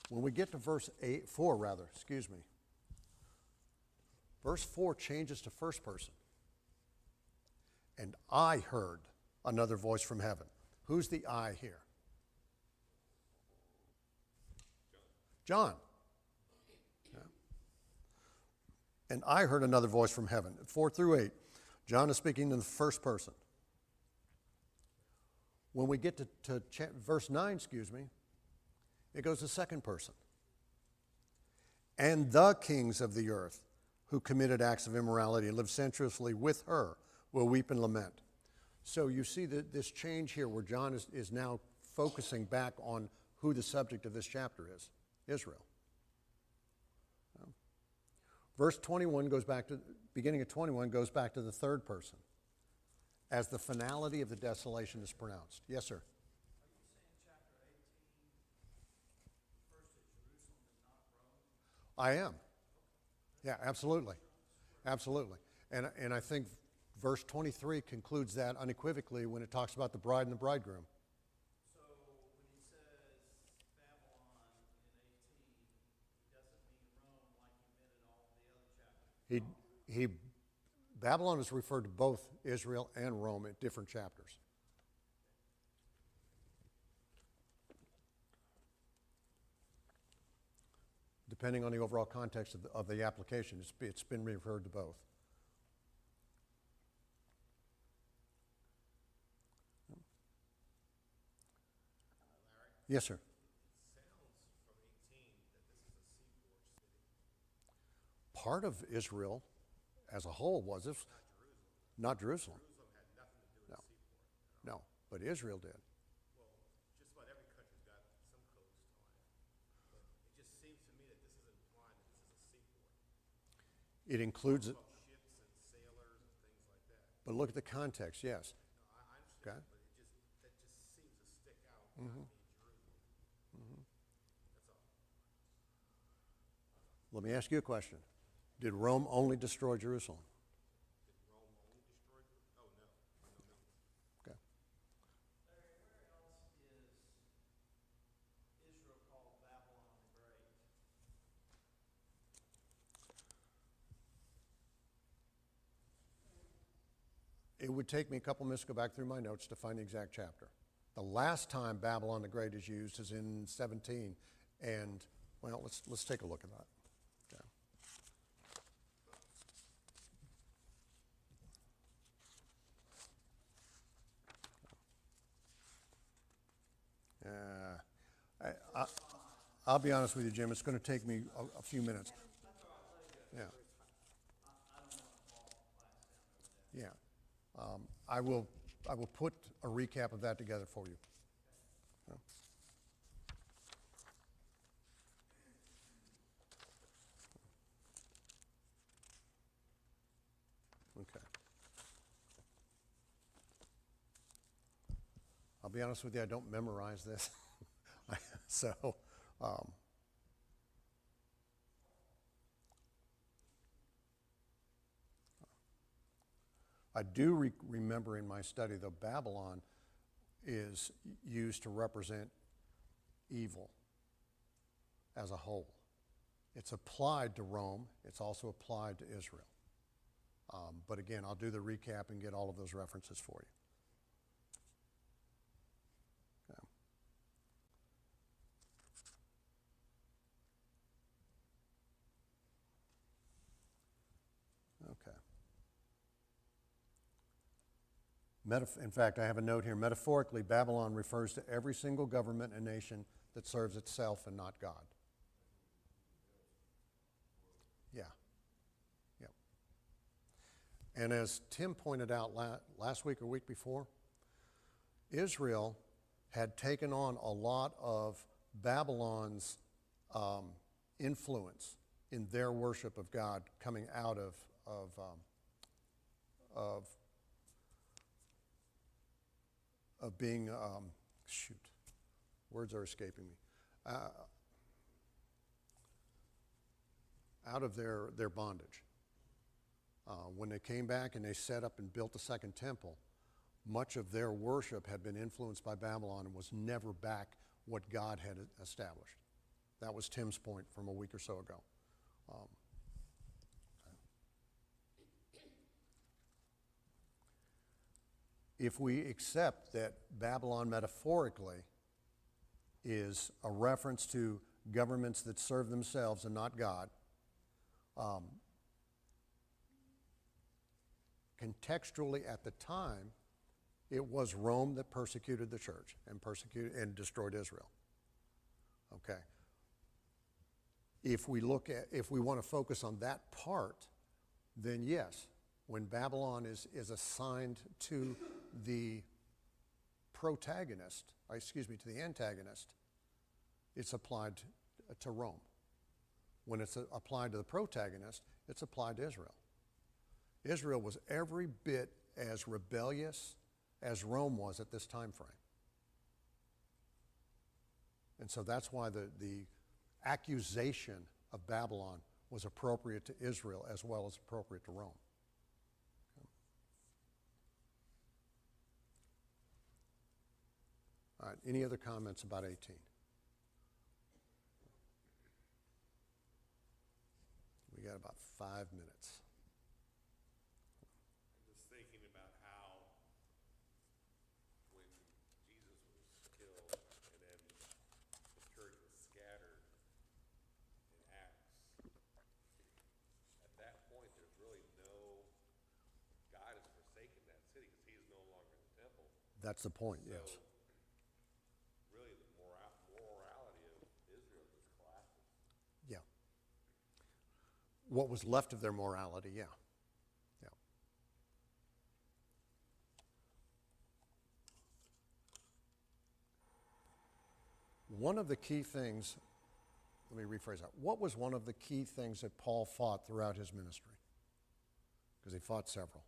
When we get to verse 4, verse 4 changes to first person. And I heard another voice from heaven. Who's the I here? John. Yeah. And I heard another voice from heaven. 4 through 8, John is speaking in the first person. When we get to verse 9, it goes to second person. And the kings of the earth who committed acts of immorality and lived sensuously with her will weep and lament. So you see this change here where John is now focusing back on who the subject of this chapter is, Israel. Verse 21 goes back to, beginning of 21 goes back to the third person as the finality of the desolation is pronounced. Yes, sir. I am. Yeah, absolutely. Absolutely. And I think verse 23 concludes that unequivocally when it talks about the bride and the bridegroom. So when he says Babylon in 18, he doesn't mean Rome like he meant in all the other chapters. Babylon is referred to both Israel and Rome at different chapters. Depending on the overall context of the application, it's been referred to both. Larry? Yes, sir. It sounds from 18 that this is a seaport city. Part of Israel as a whole was this. Not Jerusalem. Jerusalem had nothing to do with No. the seaport. No, but Israel did. Well, just about every country's got some coast on it. But it just seems to me that this is implying that this is a seaport. It includes it, About ships and sailors and things like that. but look at the context, yes. No, I understand, Okay. but that just seems to stick out not being Jerusalem. That's all. Let me ask you a question. Did Rome only destroy Jerusalem? Did Rome only destroy Jerusalem? Oh, no. No. Okay. Larry, where else is Israel called Babylon the Great? It would take me a couple minutes to go back through my notes to find the exact chapter. The last time Babylon the Great is used is in 17, and well, let's take a look at that. Okay. I'll be honest with you, Jim. It's going to take me a few minutes. Yeah. Yeah. I will put a recap of that together for you. Yeah. Okay. I'll be honest with you, I don't memorize this. So, I do remember in my study, though, Babylon is used to represent evil as a whole. It's applied to Rome. It's also applied to Israel. But again, I'll do the recap and get all of those references for you. Okay. In fact, I have a note here. Metaphorically, Babylon refers to every single government and nation that serves itself and not God. Yeah. Yep. And as Tim pointed out last week or week before, Israel had taken on a lot of Babylon's influence in their worship of God coming out of being, words are escaping me, out of their bondage. When they came back and they set up and built the second temple, much of their worship had been influenced by Babylon and was never back what God had established. That was Tim's point from a week or so ago. If we accept that Babylon metaphorically is a reference to governments that serve themselves and not God, contextually at the time, it was Rome that persecuted the church and persecuted and destroyed Israel. Okay. If we want to focus on that part, then yes, when Babylon is assigned to the protagonist, to the antagonist, it's applied to Rome. When it's applied to the protagonist, it's applied to Israel. Israel was every bit as rebellious as Rome was at this time frame. And so that's why the accusation of Babylon was appropriate to Israel as well as appropriate to Rome. All right, any other comments about 18? We got about 5 minutes. I'm just thinking about how when Jesus was killed and then the church was scattered in Acts, at that point there's really no, God has forsaken that city because he is no longer in the temple. That's the point, So, yes. really the morality of Israel just collapses. Yeah. What was left of their morality, yeah. Yeah. One of the key things, let me rephrase that. What was one of the key things that Paul fought throughout his ministry? Because he fought several.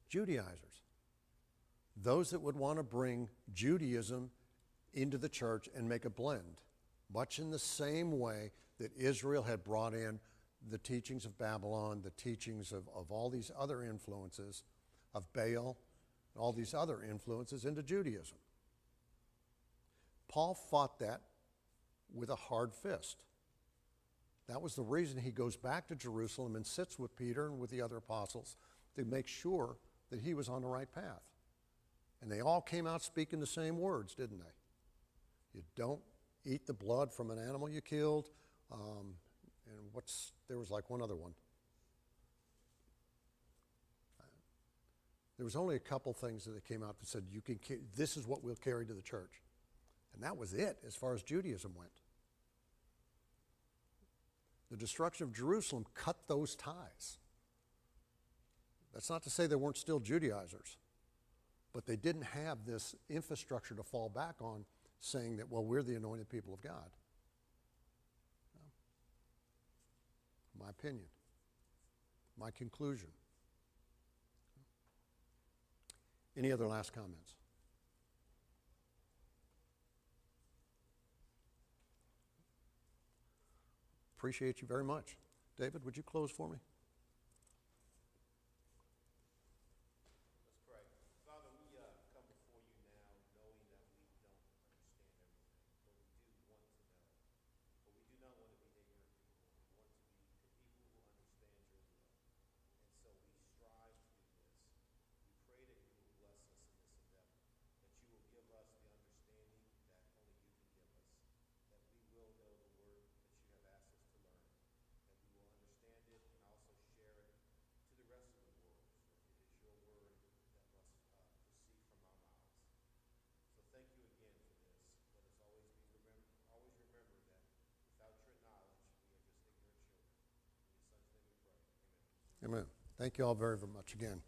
Judaizers. Those that would want to bring Judaism into the church and make a blend, much in the same way that Israel had brought in the teachings of Babylon, the teachings of all these other influences, of Baal, and all these other influences into Judaism. Paul fought that with a hard fist. That was the reason he goes back to Jerusalem and sits with Peter and with the other apostles to make sure that he was on the right path. And they all came out speaking the same words, didn't they? You don't eat the blood from an animal you killed. There was like one other one. There was only a couple things that came out that said, this is what we'll carry to the church. And that was it as far as Judaism went. The destruction of Jerusalem cut those ties. That's not to say there weren't still Judaizers, but they didn't have this infrastructure to fall back on saying that, well, we're the anointed people of God. My opinion, my conclusion. Any other last comments? Appreciate you very much. David, would you close for me? Let's pray. Father, we come before you now knowing that we don't understand everything, but we do want to know. But we do not want to be ignorant people. We want to be people who understand your will. And so we strive to do this. We pray that you will bless us in this endeavor, that you will give us the understanding that only you can give us, that we will know the word that you have asked us to learn, that we will understand it and also share it to the rest of the world. For it is your word that must proceed from our mouths. So thank you again for this. Let us always remember that without your knowledge, we are just ignorant children. In your son's name we pray. Amen. Amen. Thank you all very, very much again.